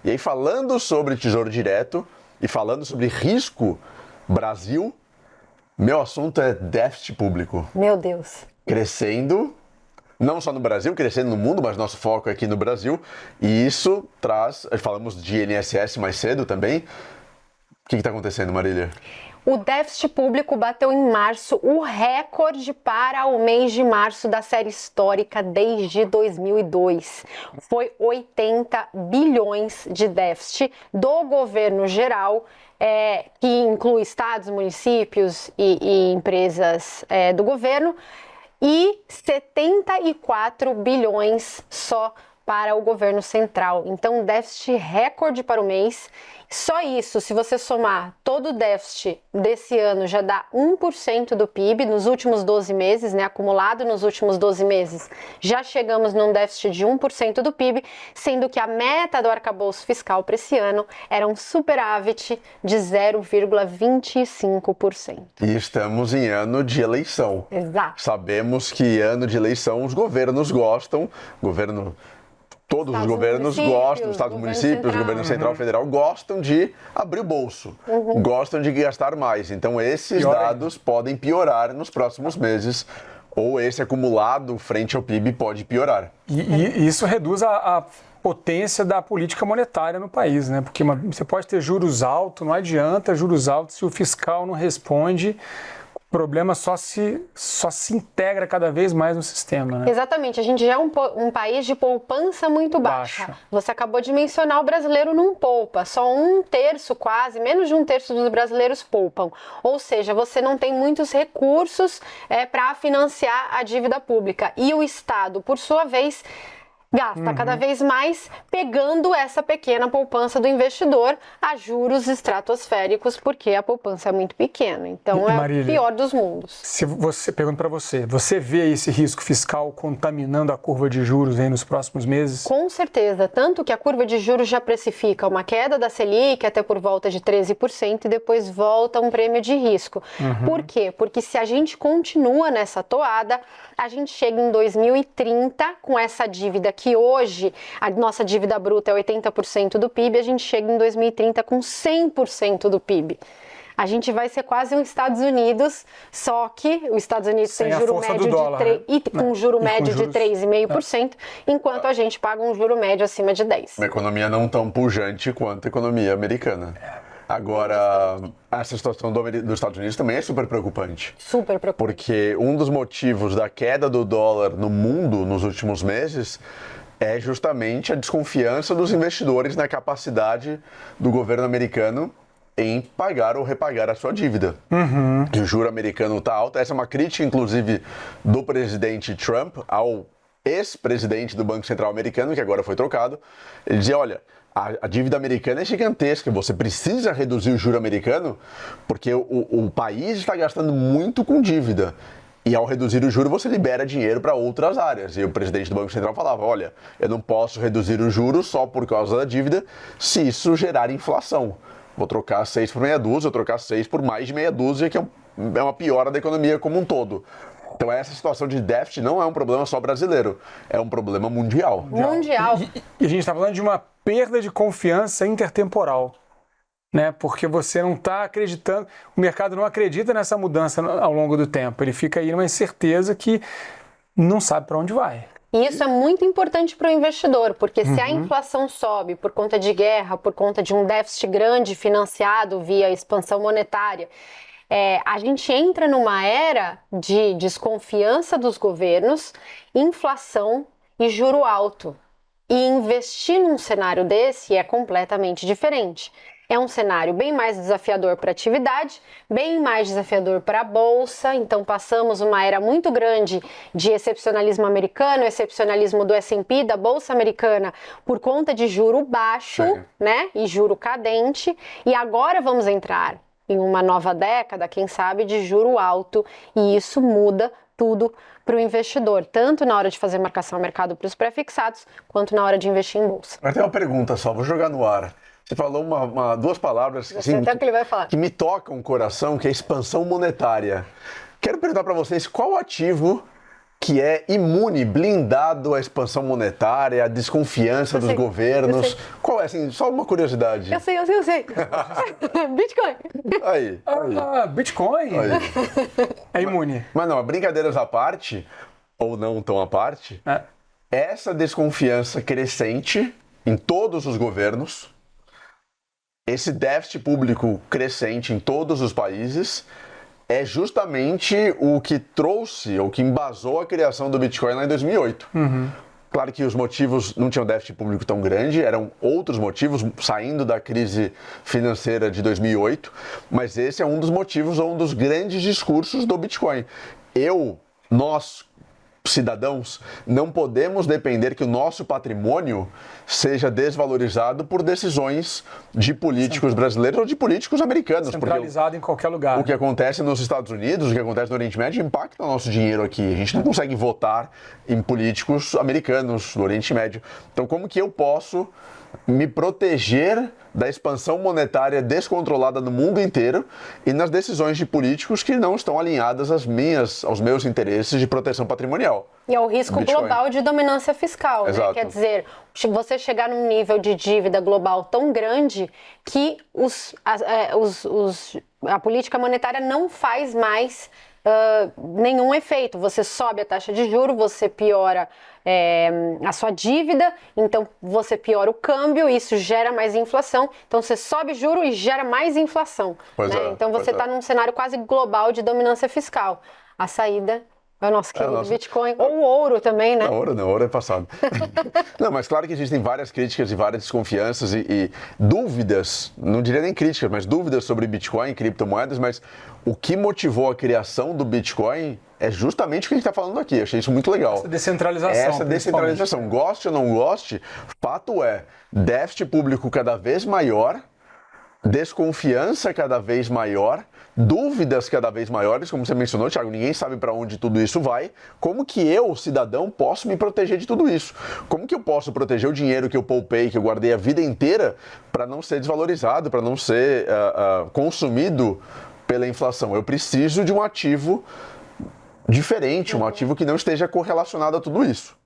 E aí, falando sobre Tesouro Direto e falando sobre risco Brasil, meu assunto é déficit público. Meu Deus. Crescendo, não só no Brasil, crescendo no mundo, mas nosso foco é aqui no Brasil. E isso traz, falamos de INSS mais cedo também. O que está acontecendo, Marília? O déficit público bateu em março o recorde para o mês de março da série histórica desde 2002. Foi 80 bilhões de déficit do governo geral, que inclui estados, municípios e empresas do governo, e 74 bilhões só para o governo central. Então, déficit recorde para o mês. Só isso, se você somar todo o déficit desse ano, já dá 1% do PIB nos últimos 12 meses, né? Acumulado nos últimos 12 meses, já chegamos num déficit de 1% do PIB, sendo que a meta do arcabouço fiscal para esse ano era um superávit de 0,25%. E estamos em ano de eleição. Exato. Sabemos que ano de eleição os governos gostam, todos os governos gostam, Estados e municípios, o governo central federal gostam de abrir o bolso, gostam de gastar mais. Então esses dados podem piorar nos próximos meses, ou esse acumulado frente ao PIB pode piorar. E isso reduz a potência da política monetária no país, né? Porque você pode ter juros altos, não adianta juros altos se o fiscal não responde. O problema só se integra cada vez mais no sistema, né? Exatamente, a gente já é um país de poupança muito baixa. Você acabou de mencionar, o brasileiro não poupa, só 1/3 quase, menos de 1/3 dos brasileiros poupam. Ou seja, você não tem muitos recursos para financiar a dívida pública. E o Estado, por sua vez, gasta cada vez mais, pegando essa pequena poupança do investidor a juros estratosféricos, porque a poupança é muito pequena. Então, Marília, é o pior dos mundos. Pergunto para você vê esse risco fiscal contaminando a curva de juros aí nos próximos meses? Com certeza, tanto que a curva de juros já precifica uma queda da Selic até por volta de 13% e depois volta um prêmio de risco. Por quê? Porque se a gente continua nessa toada, a gente chega em 2030 com essa dívida que hoje a nossa dívida bruta é 80% do PIB, a gente chega em 2030 com 100% do PIB. A gente vai ser quase um Estados Unidos, só que os Estados Unidos tem juro médio com juro médio de 3,5%, enquanto a gente paga um juro médio acima de 10%. Uma economia não tão pujante quanto a economia americana. Agora, essa situação dos Estados Unidos também é super preocupante. Super preocupante. Porque um dos motivos da queda do dólar no mundo nos últimos meses é justamente a desconfiança dos investidores na capacidade do governo americano em pagar ou repagar a sua dívida. E o juro americano está alto. Essa é uma crítica, inclusive, do presidente Trump ao ex-presidente do Banco Central americano, que agora foi trocado. Ele dizia, olha, a dívida americana é gigantesca, você precisa reduzir o juro americano porque o país está gastando muito com dívida. E ao reduzir o juro, você libera dinheiro para outras áreas. E o presidente do Banco Central falava, olha, eu não posso reduzir o juro só por causa da dívida se isso gerar inflação. Vou trocar 6 por meia dúzia, vou trocar 6 por mais de meia dúzia, que é uma piora da economia como um todo. Então essa situação de déficit não é um problema só brasileiro, é um problema mundial. E a gente está falando de uma perda de confiança intertemporal, né? Porque você não está acreditando, o mercado não acredita nessa mudança ao longo do tempo. Ele fica aí numa incerteza que não sabe para onde vai. E isso é muito importante para o investidor, porque se a inflação sobe por conta de guerra, por conta de um déficit grande financiado via expansão monetária, a gente entra numa era de desconfiança dos governos, inflação e juro alto. E investir num cenário desse é completamente diferente. É um cenário bem mais desafiador para a atividade, bem mais desafiador para a bolsa. Então passamos uma era muito grande de excepcionalismo americano, excepcionalismo do S&P, da bolsa americana, por conta de juro baixo, né, e juro cadente. E agora vamos entrar em uma nova década, quem sabe, de juro alto. E isso muda tudo para o investidor, tanto na hora de fazer marcação ao mercado para os pré-fixados, quanto na hora de investir em bolsa. Agora tem uma pergunta só, vou jogar no ar. Você falou duas palavras assim, que ele vai falar. Que me tocam o coração, que é expansão monetária. Quero perguntar para vocês qual ativo que é imune, blindado à expansão monetária, à desconfiança dos governos. Qual é, assim, só uma curiosidade. Eu sei. Bitcoin. Aí. Bitcoin é imune. Mas não, brincadeiras à parte, ou não tão à parte, essa desconfiança crescente em todos os governos, esse déficit público crescente em todos os países, é justamente o que trouxe, ou que embasou a criação do Bitcoin lá em 2008. Claro que os motivos não tinham déficit público tão grande, eram outros motivos, saindo da crise financeira de 2008, mas esse é um dos motivos, ou um dos grandes discursos do Bitcoin. Nós, cidadãos, não podemos depender que o nosso patrimônio seja desvalorizado por decisões de políticos brasileiros ou de políticos americanos. Centralizado em qualquer lugar. O que acontece nos Estados Unidos, o que acontece no Oriente Médio, impacta o nosso dinheiro aqui. A gente não consegue votar em políticos americanos do Oriente Médio. Então, como que eu posso me proteger da expansão monetária descontrolada no mundo inteiro e nas decisões de políticos que não estão alinhadas aos meus interesses de proteção patrimonial? E é o risco global de dominância fiscal, né? Exato. Quer dizer, você chegar num nível de dívida global tão grande que a política monetária não faz mais nenhum efeito. Você sobe a taxa de juros, você piora a sua dívida, então você piora o câmbio, isso gera mais inflação, então você sobe juro e gera mais inflação. Então você está num cenário quase global de dominância fiscal. A saída é o nosso querido Bitcoin, ou o ouro também, né? Não, ouro é passado. Não, mas claro que existem várias críticas e várias desconfianças e dúvidas, não diria nem críticas, mas dúvidas sobre Bitcoin e criptomoedas, mas o que motivou a criação do Bitcoin é justamente o que a gente está falando aqui. Eu achei isso muito legal. Essa descentralização. Goste ou não goste, fato é, déficit público cada vez maior, desconfiança cada vez maior, dúvidas cada vez maiores, como você mencionou, Thiago, ninguém sabe para onde tudo isso vai. Como que eu, cidadão, posso me proteger de tudo isso? Como que eu posso proteger o dinheiro que eu poupei, que eu guardei a vida inteira, para não ser desvalorizado, para não ser consumido pela inflação? Eu preciso de um ativo diferente, um ativo que não esteja correlacionado a tudo isso.